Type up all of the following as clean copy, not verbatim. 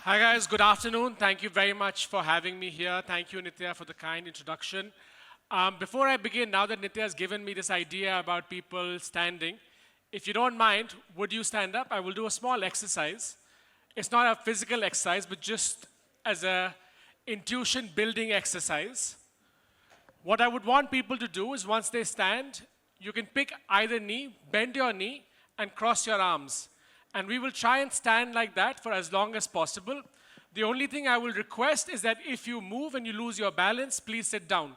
Hi guys, good afternoon. Thank you very much for having me here. Thank you, Nitya, for the kind introduction. Before I begin, now that Nitya has given me this idea about people standing, if you don't mind, would you stand up? I will do a small exercise. It's not a physical exercise, but just as a intuition building exercise. What I would want people to do is once they stand, you can pick either knee, bend your knee, and cross your arms. And we will try and stand like that for as long as possible. The only thing I will request is that if you move and you lose your balance, please sit down.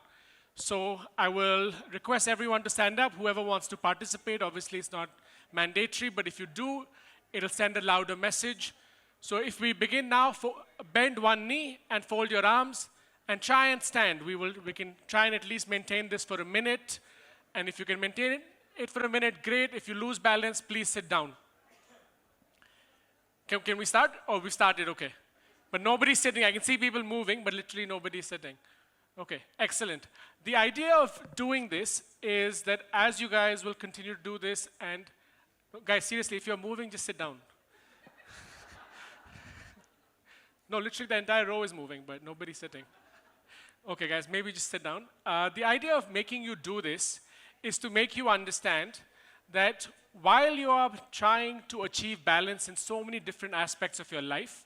So I will request everyone to stand up, whoever wants to participate. Obviously, it's not mandatory, but if you do, it'll send a louder message. So if we begin now, bend one knee and fold your arms and try and stand. We can try and at least maintain this for a minute. And if you can maintain it for a minute, great. If you lose balance, please sit down. Can we start? Oh, we started, okay. But nobody's sitting. I can see people moving, but literally nobody's sitting. Okay, excellent. The idea of doing this is that as you guys will continue to do this, and guys, seriously, if you're moving, just sit down. No, literally the entire row is moving, but nobody's sitting. Okay, guys, maybe just sit down. The idea of making you do this is to make you understand that while you are trying to achieve balance in so many different aspects of your life,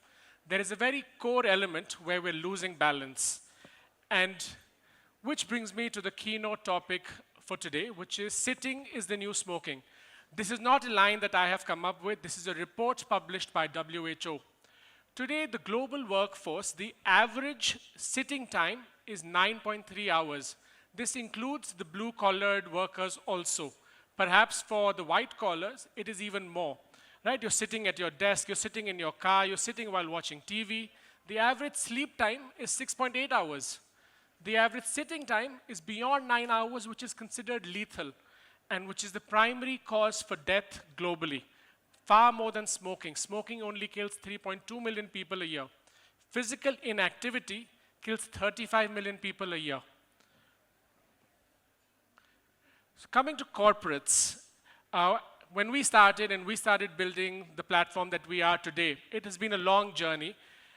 there is a very core element where we're losing balance. And which brings me to the keynote topic for today, which is sitting is the new smoking. This is not a line that I have come up with. This is a report published by WHO. Today, the global workforce, the average sitting time is 9.3 hours. This includes the blue-collared workers also. Perhaps for the white collars, it is even more, right? You're sitting at your desk, you're sitting in your car, you're sitting while watching TV. The average sleep time is 6.8 hours. The average sitting time is beyond 9 hours, which is considered lethal, and which is the primary cause for death globally, far more than smoking. Smoking only kills 3.2 million people a year. Physical inactivity kills 35 million people a year. So coming to corporates, when we started building the platform that we are today, it has been a long journey.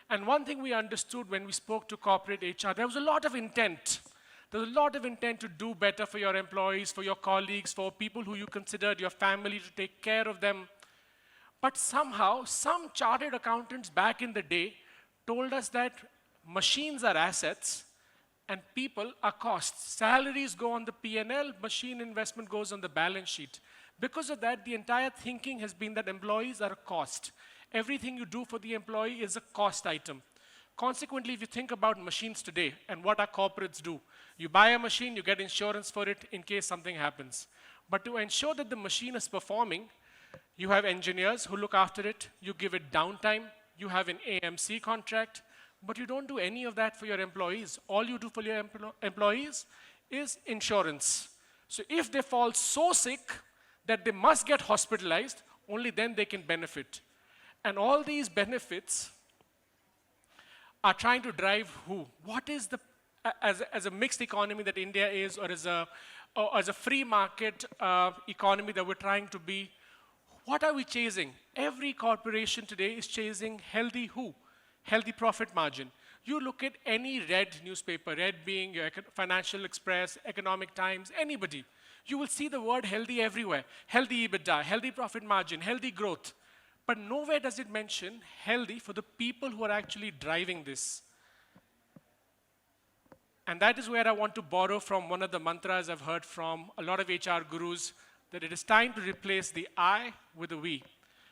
And one thing we understood when we spoke to corporate HR, there was a lot of intent. There was a lot of intent to do better for your employees, for your colleagues, for people who you considered your family, to take care of them. But somehow, some chartered accountants back in the day told us that machines are assets, and people are costs. Salaries go on the P&L, machine investment goes on the balance sheet. Because of that, the entire thinking has been that employees are a cost. Everything you do for the employee is a cost item. Consequently, if you think about machines today and what our corporates do, you buy a machine, you get insurance for it in case something happens. But to ensure that the machine is performing, you have engineers who look after it, you give it downtime, you have an AMC contract, but you don't do any of that for your employees. All you do for your employees is insurance. So if they fall so sick that they must get hospitalized, only then they can benefit. And all these benefits are trying to drive who? What is the, as a mixed economy that India is, or as a free market economy that we're trying to be, what are we chasing? Every corporation today is chasing healthy who? Healthy profit margin. You look at any red newspaper, red being your Financial Express, Economic Times, anybody, you will see the word healthy everywhere. Healthy EBITDA, healthy profit margin, healthy growth. But nowhere does it mention healthy for the people who are actually driving this. And that is where I want to borrow from one of the mantras I've heard from a lot of HR gurus, that it is time to replace the I with the we.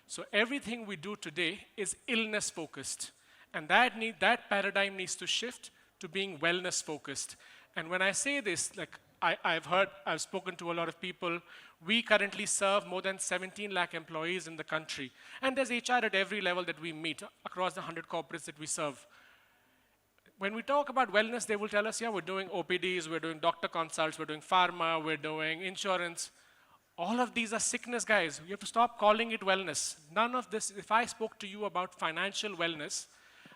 So everything we do today is illness focused. And that paradigm needs to shift to being wellness focused. And when I say this, like I've spoken to a lot of people. We currently serve more than 17 lakh employees in the country. And there's HR at every level that we meet across the 100 corporates that we serve. When we talk about wellness, they will tell us, yeah, we're doing OPDs, we're doing doctor consults, we're doing pharma, we're doing insurance. All of these are sickness, guys. We have to stop calling it wellness. None of this, if I spoke to you about financial wellness,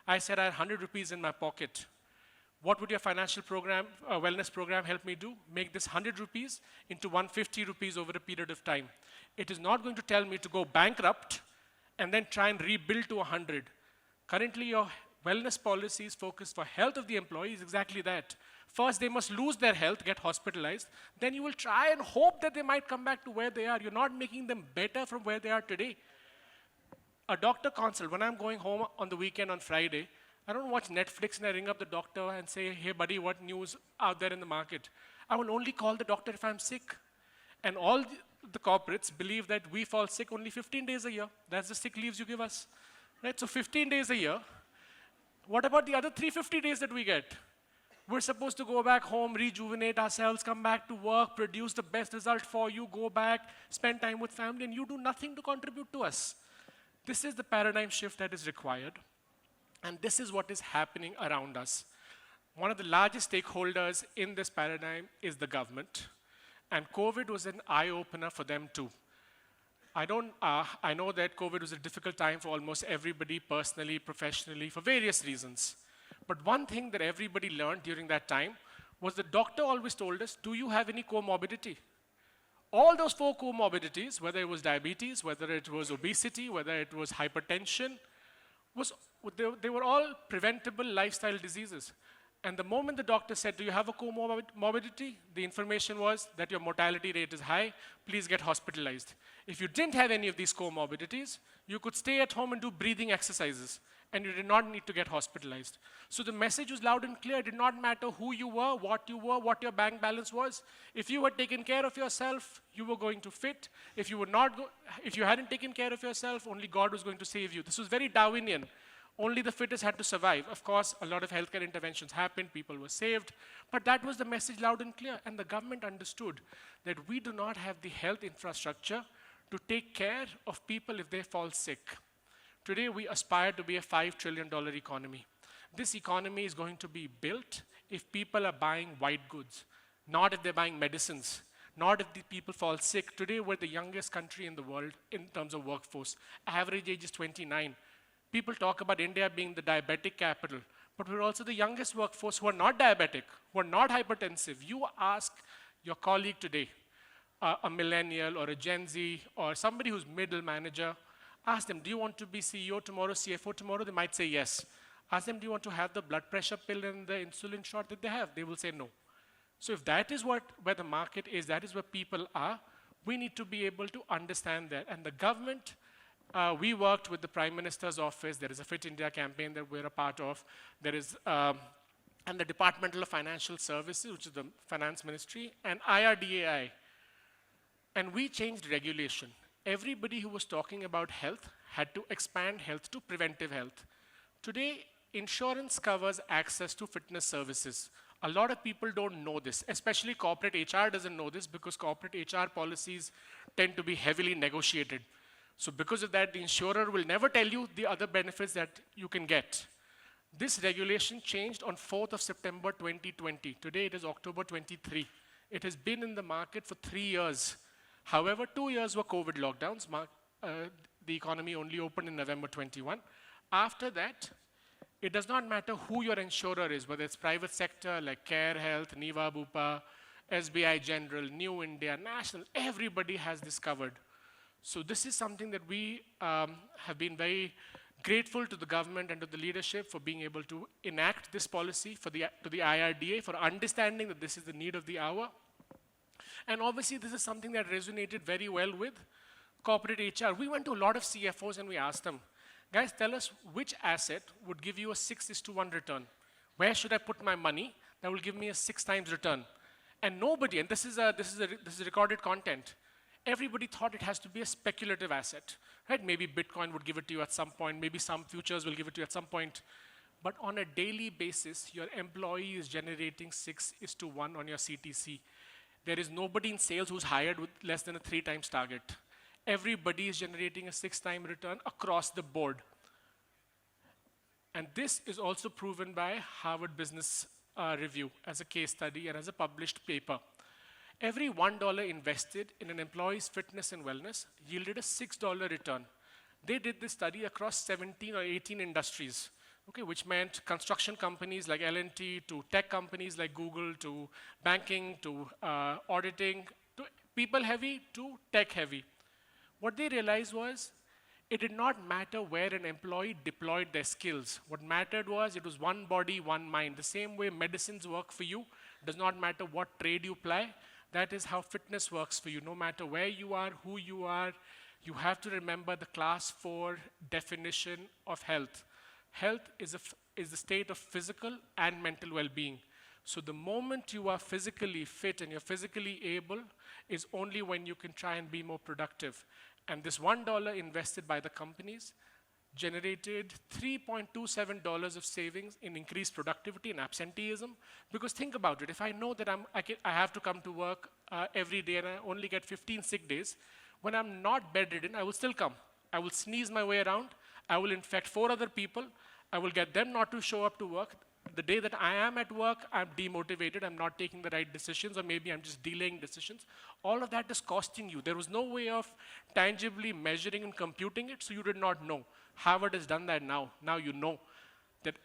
I said I had 100 rupees in my pocket. What would your financial program, wellness program help me do? Make this 100 rupees into 150 rupees over a period of time. It is not going to tell me to go bankrupt and then try and rebuild to 100. Currently, your wellness policies focused for health of the employee is exactly that. First, they must lose their health, get hospitalized. Then you will try and hope that they might come back to where they are. You're not making them better from where they are today. A doctor consult, when I'm going home on the weekend on Friday, I don't watch Netflix and I ring up the doctor and say, hey buddy, what news out there in the market? I will only call the doctor if I'm sick. And all the corporates believe that we fall sick only 15 days a year. That's the sick leaves you give us. Right? So 15 days a year. What about the other 350 days that we get? We're supposed to go back home, rejuvenate ourselves, come back to work, produce the best result for you, go back, spend time with family, and you do nothing to contribute to us. This is the paradigm shift that is required. And this is what is happening around us. One of the largest stakeholders in this paradigm is the government. And COVID was an eye-opener for them too. I know that COVID was a difficult time for almost everybody, personally, professionally, for various reasons. But one thing that everybody learned during that time was the doctor always told us, do you have any comorbidity? All those 4 comorbidities, whether it was diabetes, whether it was obesity, whether it was hypertension, they were all preventable lifestyle diseases. And the moment the doctor said, do you have a comorbidity? The information was that your mortality rate is high, please get hospitalized. If you didn't have any of these comorbidities, you could stay at home and do breathing exercises, and you did not need to get hospitalized. So the message was loud and clear. It did not matter who you were, what your bank balance was. If you had taken care of yourself, you were going to fit. If you hadn't taken care of yourself, only God was going to save you. This was very Darwinian. Only the fittest had to survive. Of course, a lot of healthcare interventions happened, people were saved, but that was the message loud and clear. And the government understood that we do not have the health infrastructure to take care of people if they fall sick. Today, we aspire to be a $5 trillion economy. This economy is going to be built if people are buying white goods, not if they're buying medicines, not if the people fall sick. Today, we're the youngest country in the world in terms of workforce. Average age is 29. People talk about India being the diabetic capital, but we're also the youngest workforce who are not diabetic, who are not hypertensive. You ask your colleague today, a millennial or a Gen Z or somebody who's middle manager, ask them, do you want to be CEO tomorrow, CFO tomorrow? They might say yes. Ask them, do you want to have the blood pressure pill and the insulin shot that they have? They will say no. So if that is where the market is, that is where people are, we need to be able to understand that. And the government, we worked with the Prime Minister's office. There is a Fit India campaign that we're a part of. There is, and the Department of Financial Services, which is the Finance Ministry, and IRDAI. And we changed regulation. Everybody who was talking about health had to expand health to preventive health. Today, insurance covers access to fitness services. A lot of people don't know this, especially corporate HR doesn't know this because corporate HR policies tend to be heavily negotiated. So because of that, the insurer will never tell you the other benefits that you can get. This regulation changed on 4th of September 2020. Today it is October 23. It has been in the market for 3 years. However, 2 years were COVID lockdowns. The economy only opened in November 21. After that, it does not matter who your insurer is, whether it's private sector like Care Health, Niva Bupa, SBI General, New India, National, everybody has this covered. So this is something that we have been very grateful to the government and to the leadership for being able to enact this policy to the IRDA, for understanding that this is the need of the hour. And obviously, this is something that resonated very well with corporate HR. We went to a lot of CFOs and we asked them, guys, tell us which asset would give you a 6:1 return. Where should I put my money that will give me a 6 times return? And nobody, and this is recorded content, everybody thought it has to be a speculative asset, right? Maybe Bitcoin would give it to you at some point, maybe some futures will give it to you at some point. But on a daily basis, your employee is generating 6:1 on your CTC. There is nobody in sales who's hired with less than a 3 times target. Everybody is generating a 6-time return across the board. And this is also proven by Harvard Business Review as a case study and as a published paper. Every $1 invested in an employee's fitness and wellness yielded a $6 return. They did this study across 17 or 18 industries, okay, which meant construction companies like L&T, to tech companies like Google, to banking, to auditing, to people heavy, to tech heavy. What they realized was, It did not matter where an employee deployed their skills. What mattered was it was one body, one mind. The same way medicines work for you, does not matter what trade you ply, that is how fitness works for you. No matter where you are, who you are, you have to remember the class 4 definition of health. Health is the state of physical and mental well-being. So the moment you are physically fit and you're physically able is only when you can try and be more productive. And this $1 invested by the companies generated $3.27 of savings in increased productivity and absenteeism. Because think about it, if I know that I have to come to work every day and I only get 15 sick days, when I'm not bedridden, I will still come. I will sneeze my way around. I will infect 4 other people. I will get them not to show up to work. The day that I am at work, I'm demotivated. I'm not taking the right decisions, or maybe I'm just delaying decisions. All of that is costing you. There was no way of tangibly measuring and computing it, so you did not know. Harvard has done that now. Now you know that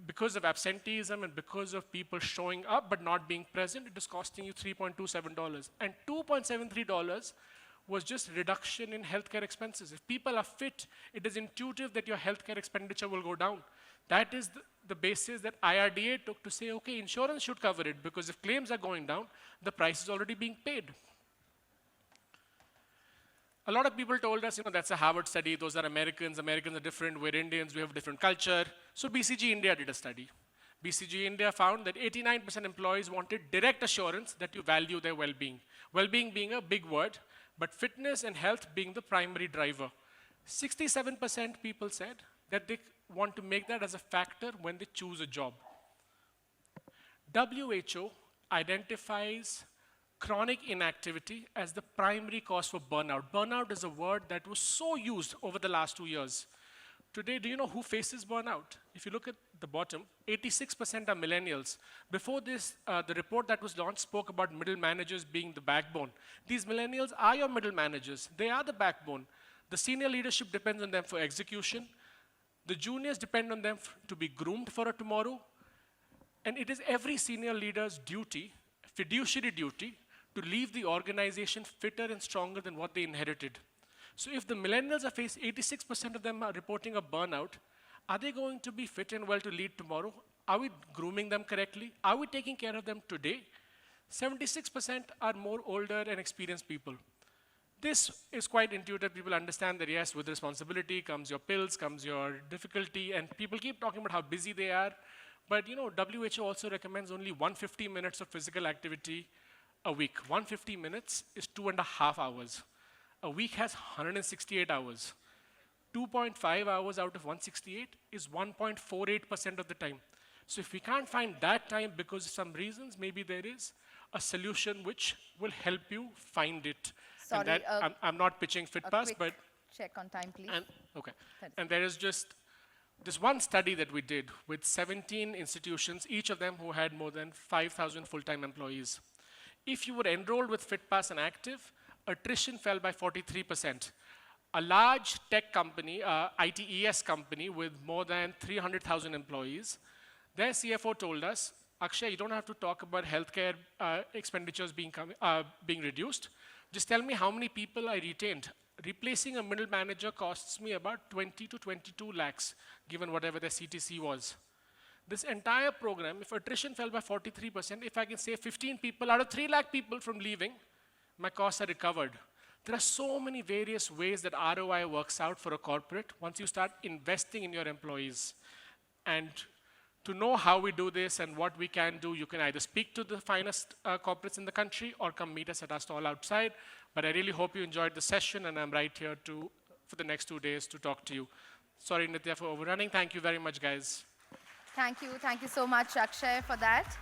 because of absenteeism and because of people showing up but not being present, it is costing you $3.27. And $2.73 was just reduction in healthcare expenses. If people are fit, it is intuitive that your healthcare expenditure will go down. That is the basis that IRDA took to say, okay, insurance should cover it, because if claims are going down, the price is already being paid. A lot of people told us, that's a Harvard study, those are Americans, Americans are different, we're Indians, we have a different culture. So BCG India did a study. BCG India found that 89% employees wanted direct assurance that you value their well-being. Well-being being a big word, but fitness and health being the primary driver. 67% people said that they want to make that as a factor when they choose a job. WHO identifies chronic inactivity as the primary cause for burnout. Burnout is a word that was so used over the last 2 years. Today, do you know who faces burnout? If you look at the bottom, 86% are millennials. Before this, the report that was launched spoke about middle managers being the backbone. These millennials are your middle managers. They are the backbone. The senior leadership depends on them for execution. The juniors depend on them to be groomed for a tomorrow. And it is every senior leader's duty, fiduciary duty, to leave the organization fitter and stronger than what they inherited. So if the millennials are faced, 86% of them are reporting a burnout, are they going to be fit and well to lead tomorrow? Are we grooming them correctly? Are we taking care of them today? 76% are more older and experienced people. This is quite intuitive. People understand that, yes, with responsibility comes your pills, comes your difficulty, and people keep talking about how busy they are. But WHO also recommends only 150 minutes of physical activity a week. 150 minutes is 2.5 hours. A week has 168 hours. 2.5 hours out of 168 is 1.48% of the time. So if we can't find that time because of some reasons, maybe there is a solution which will help you find it. Sorry, and that, I'm not pitching FITPASS, but check on time, please. Okay. And there is just this one study that we did with 17 institutions, each of them who had more than 5,000 full-time employees. If you were enrolled with FITPASS and active, attrition fell by 43%. A large tech company, ITES company with more than 300,000 employees, their CFO told us, Akshay, you don't have to talk about healthcare expenditures being reduced. Just tell me how many people I retained. Replacing a middle manager costs me about 20 to 22 lakhs, given whatever their CTC was. This entire program, if attrition fell by 43%, if I can save 15 people out of 3 lakh people from leaving, my costs are recovered. There are so many various ways that ROI works out for a corporate once you start investing in your employees. And to know how we do this and what we can do, you can either speak to the finest corporates in the country or come meet us at our stall outside. But I really hope you enjoyed the session, and I'm right here for the next 2 days to talk to you. Sorry, Nitya, for overrunning. Thank you very much, guys. Thank you. Thank you so much, Akshay, for that.